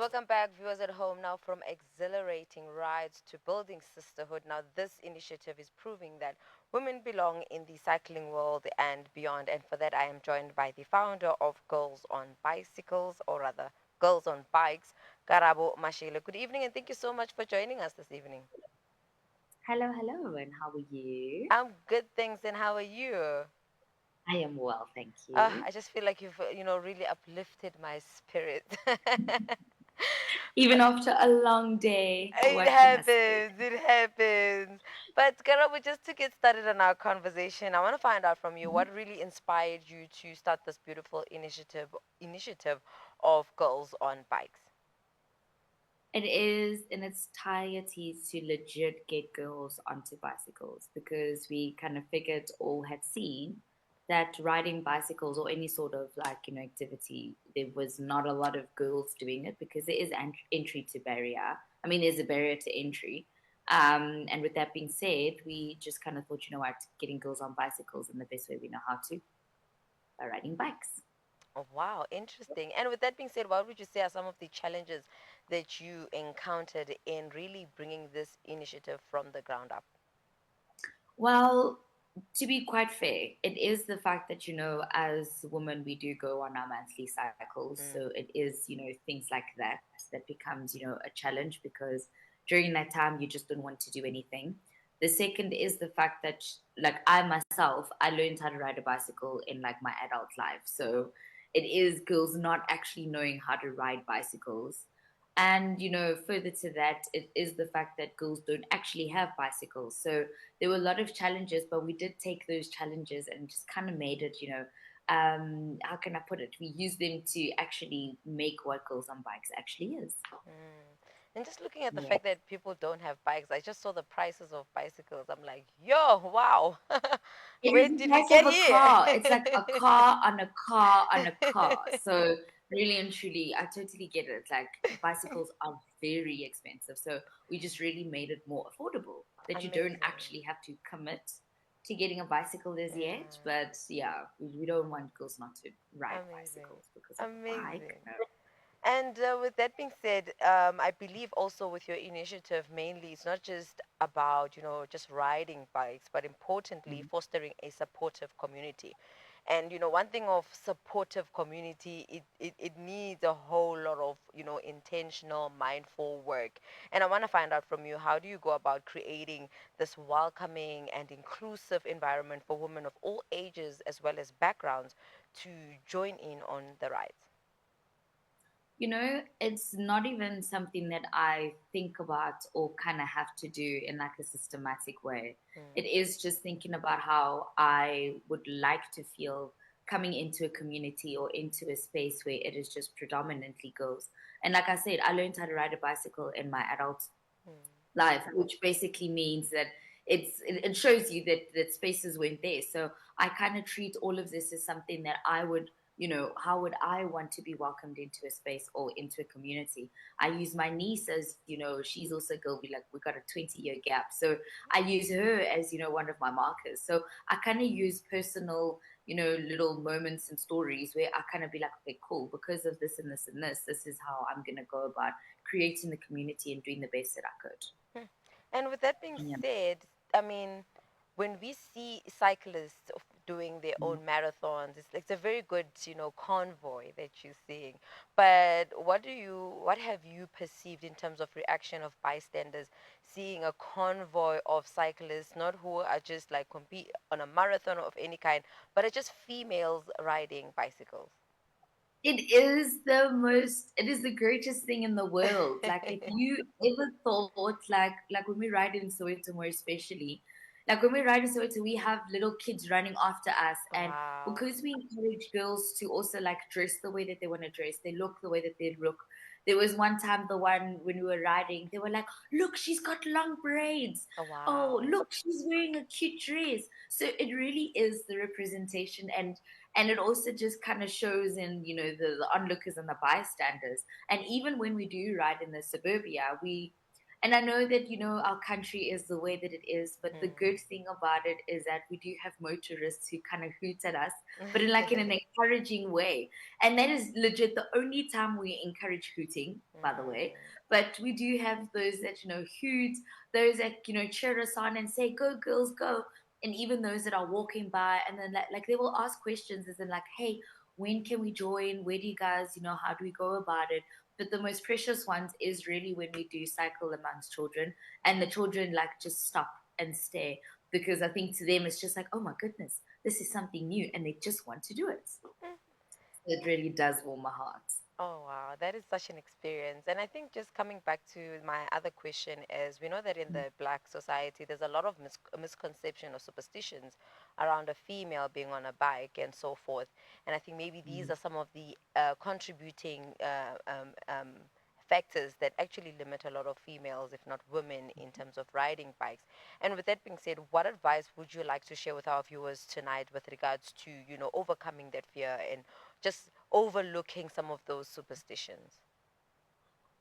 welcome back, viewers at home. Now, from exhilarating rides to building sisterhood, now this initiative is proving that women belong in the cycling world and beyond. And for that, I am joined by the founder of Girls on Bicycles, or rather, Girls on Bikes, Karabo Mashele. Good evening, and thank you so much for joining us this evening. Hello, hello, and how are you? I'm good, thanks, and how are you? I am well, thank you. I just feel like you've, really uplifted my spirit. Even after a long day, It what can I say? happens. It happens. But Karabu, just to get started on our conversation, I want to find out from you Mhm. what really inspired you to start this beautiful initiative of girls on bikes. It is in its entirety to legit get girls onto bicycles because we kind of figured or had seen that riding bicycles or any sort of activity, there was not a lot of girls doing it because there is entry to barrier. I mean, there's a barrier to entry. And with that being said, we just kind of thought, you know what, getting girls on bicycles and the best way we know how to by riding bikes. Oh, wow, interesting. And with that being said, what would you say are some of the challenges that you encountered in really bringing this initiative from the ground up? Well, to be quite fair, it is the fact that, as women, we do go on our monthly cycles. So Mm, it is, things like that becomes, a challenge because during that time, you just don't want to do anything. The second is the fact that, like, I myself, I learned how to ride a bicycle in like my adult life. So it is girls not actually knowing how to ride bicycles. And, further to that, it is the fact that girls don't actually have bicycles. So there were a lot of challenges, but we did take those challenges and just kind of made it, how can I put it? We used them to actually make what girls on bikes actually is. mm. And just looking at the Yeah. fact that people don't have bikes, I just saw the prices of bicycles. I'm like, yo, wow, It where is the did we price get of a car. It's like a here? car on a car on a car. So really and truly, I totally get it. Like bicycles are very expensive. So we just really made it more affordable that you don't Amazing. actually have to commit to getting a bicycle as yet. Yeah, But yeah, we don't want girls not to ride amazing. bicycles because of a bike. Amazing. No. And with that being said, I believe also with your initiative, mainly it's not just about, just riding bikes, but importantly, Mm. fostering a supportive community. And, one thing of supportive community, it needs a whole lot of, intentional, mindful work. And I want to find out from you, how do you go about creating this welcoming and inclusive environment for women of all ages as well as backgrounds to join in on the rides? It's not even something that I think about or kind of have to do in like a systematic way. Mm. It is just thinking about how I would like to feel coming into a community or into a space where it is just predominantly girls. And like I said, I learned how to ride a bicycle in my adult Mm. life, which basically means that it shows you that spaces weren't there. So I kind of treat all of this as something that I would, how would I want to be welcomed into a space or into a community? I use my niece as, she's also a girl. We got a 20-year gap, so I use her as, one of my markers. So I kind of use personal, little moments and stories where I kind of be like, okay, cool, because of this and this and this, this is how I'm gonna go about creating the community and doing the best that I could. Hmm. And with that being Yeah. said, I mean, when we see cyclists doing their Mhm. own marathons, it's a very good, convoy that you're seeing. But what have you perceived in terms of reaction of bystanders seeing a convoy of cyclists, not who are just like compete on a marathon of any kind, but are just females riding bicycles? It is the greatest thing in the world. Like if you ever thought like when we ride in Soweto more especially, like when we ride in Soweto, we have little kids running after us. And Wow. because we encourage girls to also like dress the way that they want to dress, they look the way that they look. There was one time the one when we were riding, they were like, look, she's got long braids. Oh, Oh, wow. look, she's wearing a cute dress. So it really is the representation and it also just kind of shows in the onlookers and the bystanders. And even when we do ride in the suburbia, we And I know that, our country is the way that it is, but the good thing about it is that we do have motorists who kind of hoot at us, but in an encouraging way. And that is legit the only time we encourage hooting, by the way. But we do have those that, hoot, those that, cheer us on and say, go, girls, go. And even those that are walking by, and then like they will ask questions as in like, hey, when can we join? Where do you guys, how do we go about it? But the most precious ones is really when we do cycle amongst children, and the children like just stop and stare, because I think to them it's just like, oh my goodness, this is something new, and they just want to do it. It really does warm my heart. Oh wow, that is such an experience. And I think just coming back to my other question is we know that in the black society there's a lot of misconception or superstitions around a female being on a bike and so forth. And I think maybe these Mm. are some of the contributing factors that actually limit a lot of females, if not women, in terms of riding bikes. And with that being said, what advice would you like to share with our viewers tonight with regards to, overcoming that fear and just overlooking some of those superstitions?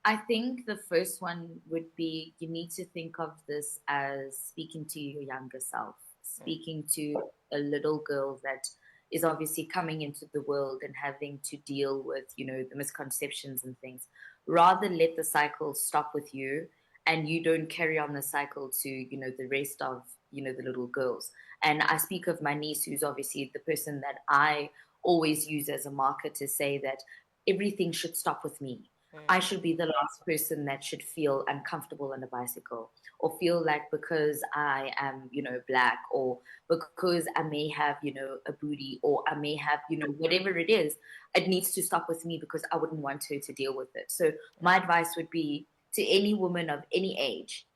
I think the first one would be you need to think of this as speaking to your younger self, Mm, speaking to a little girl that is obviously coming into the world and having to deal with, the misconceptions and things. Rather let the cycle stop with you, and you don't carry on the cycle to, the rest of, the little girls. And I speak of my niece, who's obviously the person that I always use as a marker to say that everything should stop with me. I mm, should be the last person that should feel uncomfortable on a bicycle, or feel like because I am, black, or because I may have, a booty, or I may have, whatever it is, it needs to stop with me, because I wouldn't want her to deal with it. So my advice would be to any woman of any age,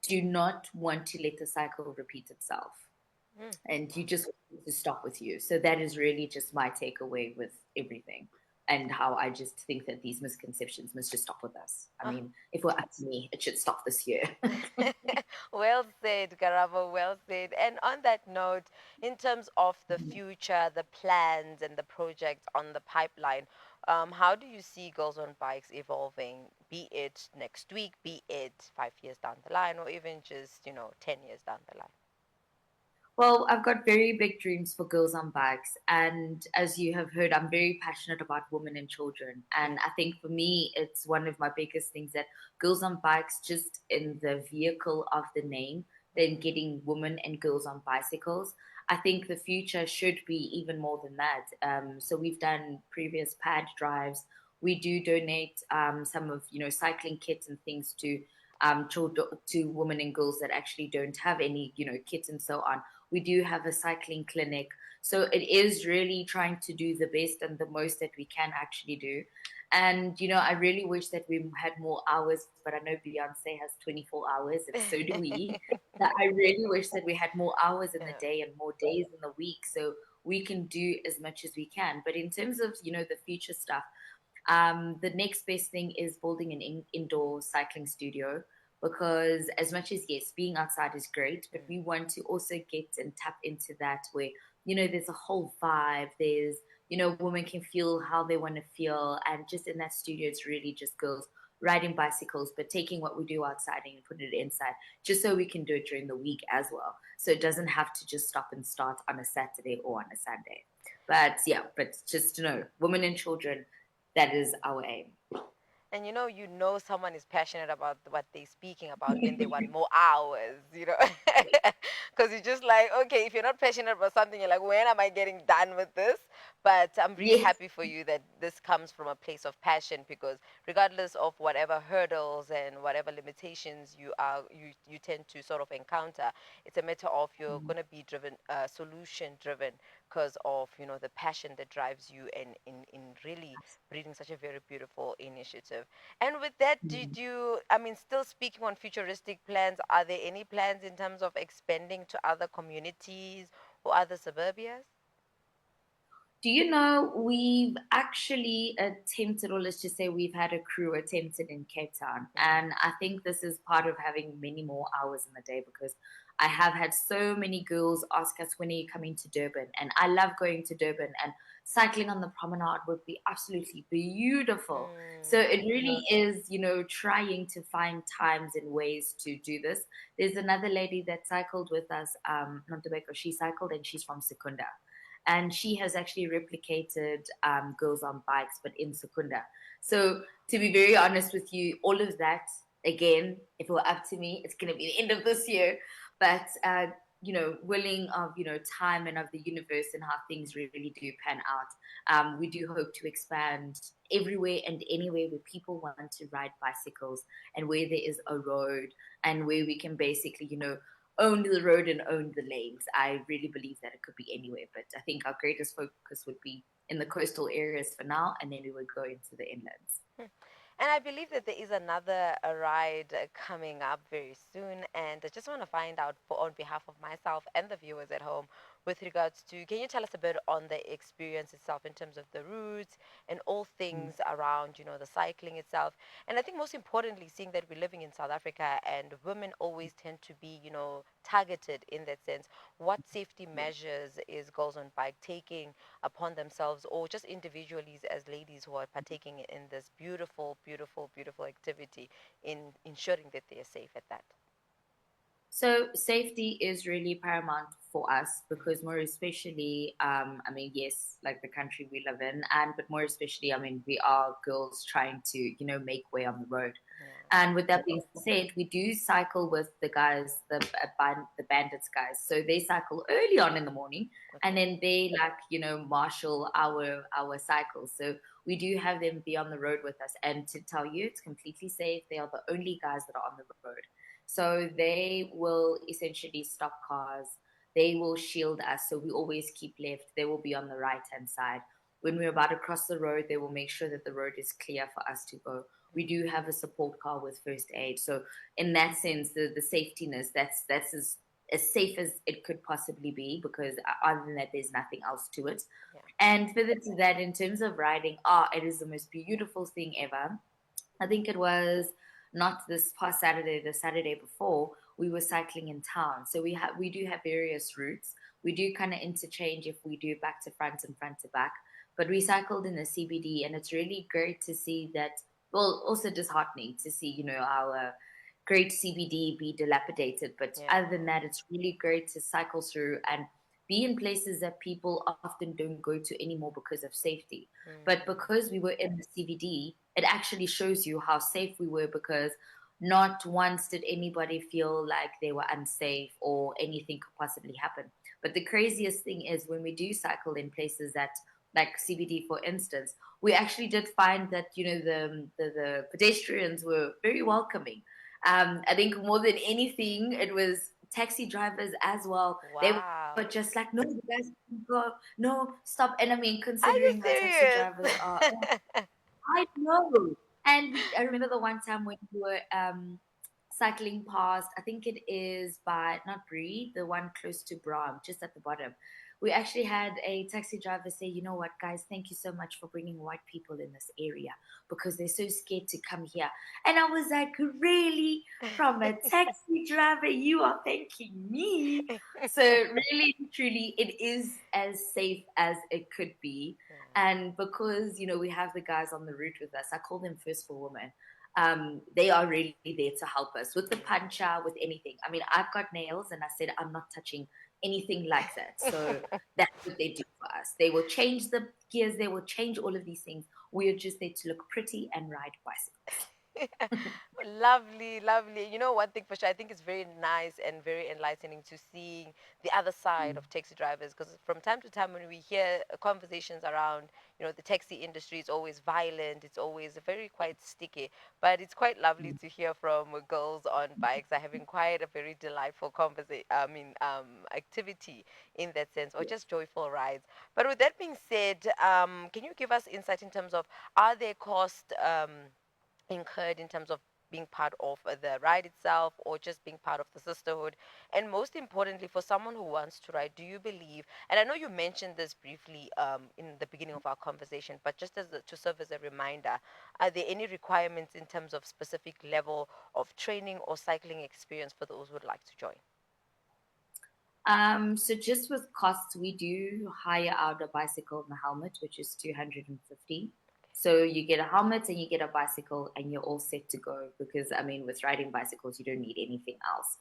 do not want to let the cycle repeat itself, mm. and you just want it to stop with you. So that is really just my takeaway with everything, and how I just think that these misconceptions must just stop with us. I Ah, mean, if it were up to me, it should stop this year. well said, Karabo, well said. And on that note, in terms of the future, the plans and the projects on the pipeline, how do you see Girls on Bikes evolving, be it next week, be it 5 years down the line, or even just, 10 years down the line? Well, I've got very big dreams for Girls on Bikes. And as you have heard, I'm very passionate about women and children. And I think for me, it's one of my biggest things that Girls on Bikes, just in the vehicle of the name, then getting women and girls on bicycles. I think the future should be even more than that. So we've done previous pad drives. We do donate some of, cycling kits and things to children, to women and girls that actually don't have any, kits and so on. We do have a cycling clinic. So it is really trying to do the best and the most that we can actually do. And, I really wish that we had more hours, but I know Beyonce has 24 hours, and so do we. That I really wish that we had more hours in the Yeah. day and more days in the week, so we can do as much as we can. But in terms of, the future stuff, the next best thing is building an indoor cycling studio, because as much as, yes, being outside is great, but we want to also get and tap into that where, there's a whole vibe. There's, women can feel how they want to feel. And just in that studio, it's really just girls riding bicycles, but taking what we do outside and putting it inside, just so we can do it during the week as well. So it doesn't have to just stop and start on a Saturday or on a Sunday. But yeah, but just to know, women and children, that is our aim. And someone is passionate about what they're speaking about when they want more hours. Because you're just like, okay, if you're not passionate about something, you're like, when am I getting done with this? But I'm really Yes. happy for you that this comes from a place of passion, because regardless of whatever hurdles and whatever limitations you tend to sort of encounter, it's a matter of you're going to be driven, solution driven, because of the passion that drives you, and in really breeding such a very beautiful initiative. And with that, did you, I mean, still speaking on futuristic plans, are there any plans in terms of expanding to other communities or other suburbias? Do you know we've actually attempted, or let's just say we've had a crew attempted in Cape Town. And I think this is part of having many more hours in the day, because I have had so many girls ask us, when are you coming to Durban? And I love going to Durban. And cycling on the promenade would be absolutely beautiful. So Mm. it really is, trying to find times and ways to do this. There's another lady that cycled with us, Nontobeko. She cycled and she's from Secunda. And she has actually replicated Girls on Bikes, but in Secunda. So to be very honest with you, all of that, again, if it were up to me, it's going to be the end of this year. But willing of time and of the universe and how things really do pan out. We do hope to expand everywhere and anywhere where people want to ride bicycles and where there is a road and where we can basically, own the road and own the lanes. I really believe that it could be anywhere, but I think our greatest focus would be in the coastal areas for now, and then we would go into the inlands. Hmm. And I believe that there is another ride coming up very soon. And I just want to find out on behalf of myself and the viewers at home with regards to, can you tell us a bit on the experience itself in terms of the routes and all things around, the cycling itself? And I think most importantly, seeing that we're living in South Africa and women always tend to be, targeted in that sense, what safety measures is Girls on Bike taking upon themselves or just individually as ladies who are partaking in this beautiful, beautiful, beautiful activity in ensuring that they are safe at that? So safety is really paramount for us because more especially, I mean, yes, like the country we live in, and but more especially, I mean, we are girls trying to, make way on the road. Yeah. And with that being said, we do cycle with the guys, the bandits guys. So they cycle early on in the morning, and Okay. then they like, marshal our cycles. So we do have them be on the road with us. And to tell you, it's completely safe. They are the only guys that are on the road. So they will essentially stop cars. They will shield us. So we always keep left. They will be on the right hand side. When we're about to cross the road, they will make sure that the road is clear for us to go. We do have a support car with first aid. So in that sense, the safetiness, that's as safe as it could possibly be because other than that, there's nothing else to it. Yeah. And further to that, in terms of riding, it is the most beautiful thing ever. I think it was not this past Saturday, the Saturday before, we were cycling in town. So we do have various routes. We do kind of interchange if we do back to front and front to back. But we cycled in the CBD, and it's really great to see that. Well, also disheartening to see, our great CBD be dilapidated. But Yeah. other than that, it's really great to cycle through and be in places that people often don't go to anymore because of safety. But Mm. because we were in the CBD, it actually shows you how safe we were because not once did anybody feel like they were unsafe or anything could possibly happen. But the craziest thing is when we do cycle in places that, like CBD, for instance, we actually did find that the pedestrians were very welcoming. I think more than anything, it was taxi drivers as well. They were Wow. just like, no, you guys can go, no, stop. And I mean, Are you considering how taxi serious? drivers are, I know. And I remember the one time when we were cycling past, I think it is by, not Bree, the one close to Bram, just at the bottom. We actually had a taxi driver say, you know what, guys, thank you so much for bringing white people in this area because they're so scared to come here. And I was like, really? From a taxi driver, you are thanking me? So, really, truly, it is as safe as it could be. And because, we have the guys on the route with us, I call them First for Women. They are really there to help us with the puncher, with anything. I mean, I've got nails and I said, I'm not touching anything like that. So that's what they do for us. They will change the gears, they will change all of these things. We are just there to look pretty and ride bicycles. Lovely, lovely. You know, one thing for sure, I think it's very nice and very enlightening to seeing the other side of taxi drivers because from time to time when we hear conversations around, the taxi industry is always violent, it's always very quite sticky, but it's quite lovely to hear from girls on bikes are having quite a very delightful conversation, activity in that sense, or just joyful rides. But with that being said, can you give us insight in terms of are there costs incurred in terms of being part of the ride itself or just being part of the sisterhood? And most importantly, for someone who wants to ride, do you believe, and I know you mentioned this briefly in the beginning of our conversation, but just to serve as a reminder, are there any requirements in terms of specific level of training or cycling experience for those who would like to join? So just with costs, we do hire out a bicycle and a helmet, which is 250. So you get a helmet and you get a bicycle and you're all set to go because I mean with riding bicycles you don't need anything else.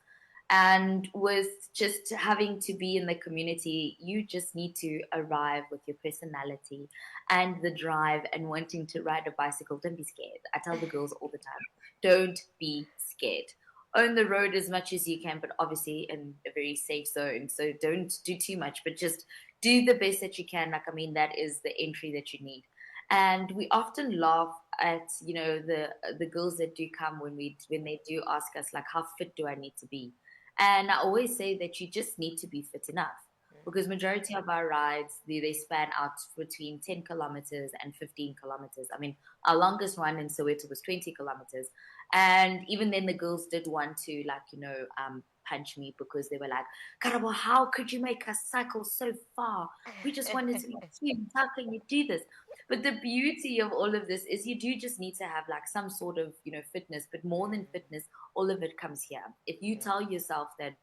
And with just having to be in the community, you just need to arrive with your personality and the drive and wanting to ride a bicycle. Don't be scared. I tell the girls all the time, don't be scared. Own the road as much as you can, but obviously in a very safe zone. So don't do too much, but just do the best that you can. Like, I mean, that is the entry that you need. And we often laugh at, you know, the girls that do come when they do ask us like, how fit do I need to be? And I always say that you just need to be fit enough because majority of our rides they span out between 10 kilometers and 15 kilometers. I mean, our longest one in Soweto was 20 kilometers. And even then the girls did want to like, punch me because they were like, Karabo, how could you make us cycle so far? We just wanted to be cute. How can you do this? But the beauty of all of this is you do just need to have like some sort of, fitness, but more than fitness, all of it comes here. If you tell yourself that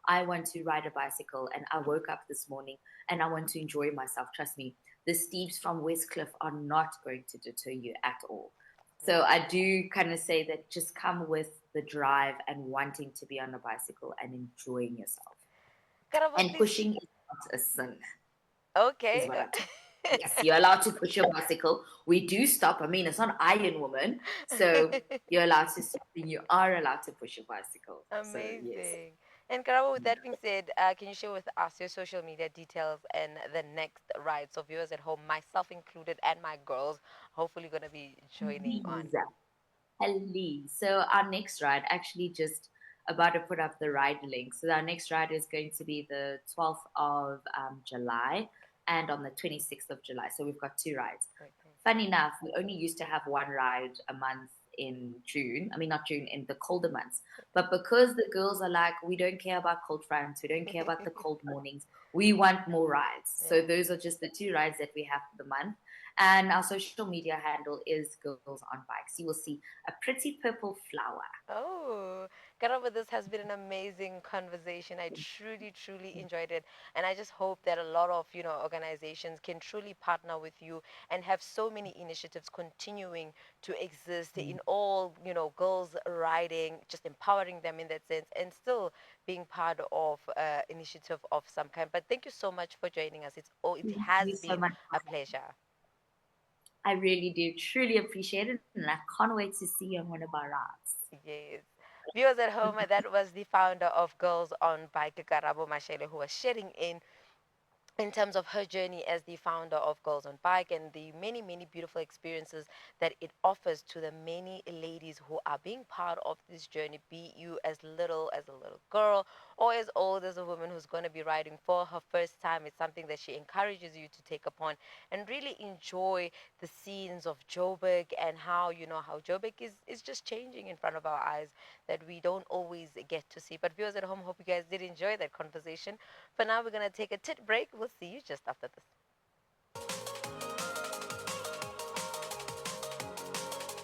I want to ride a bicycle and I woke up this morning and I want to enjoy myself, trust me, the steeps from Westcliff are not going to deter you at all. So I do kind of say that just come with the drive and wanting to be on a bicycle and enjoying yourself. Karabo, And please. pushing is not a sin, is Okay. what I'm told. Yes, you're allowed to push your bicycle. We do stop. I mean, it's not Iron Woman. So you're allowed to stop and you are allowed to push your bicycle. So, yes. Amazing. And Karabo, with that being said, can you share with us your social media details and the next ride? So viewers at home, myself included, and my girls, hopefully gonna be joining on. Please. Hello. So our next ride, actually just about to put up the ride link. So our next ride is going to be the 12th of July and on the 26th of July. So we've got two rides. Okay. Funny enough, we only used to have one ride a month in June. I mean, not June, in the colder months. But because the girls are like, we don't care about cold fronts, we don't care about the cold mornings, we want more rides. So Yeah. those are just the two rides that we have for the month. And our social media handle is Girls on Bikes. You will see a pretty purple flower. Oh, Karaba, this has been an amazing conversation. I truly, truly enjoyed it. And I just hope that a lot of, organizations can truly partner with you and have so many initiatives continuing to exist in all, girls riding, just empowering them in that sense and still being part of initiative of some kind. But thank you so much for joining us. It Thank has you so been much. a pleasure. I really do truly appreciate it, and I can't wait to see you on one of our rides. Yes. Viewers at home, that was the founder of Girls on Bike, Karabo Mashele, who was sharing in terms of her journey as the founder of Girls on Bike and the many, many beautiful experiences that it offers to the many ladies who are being part of this journey, be you as little as a little girl or as old as a woman who's going to be riding for her first time. It's something that she encourages you to take upon and really enjoy the scenes of Joburg and how, how Joburg is just changing in front of our eyes that we don't always get to see. But viewers at home, hope you guys did enjoy that conversation. For now, we're going to take a tit break. We'll see you just after this.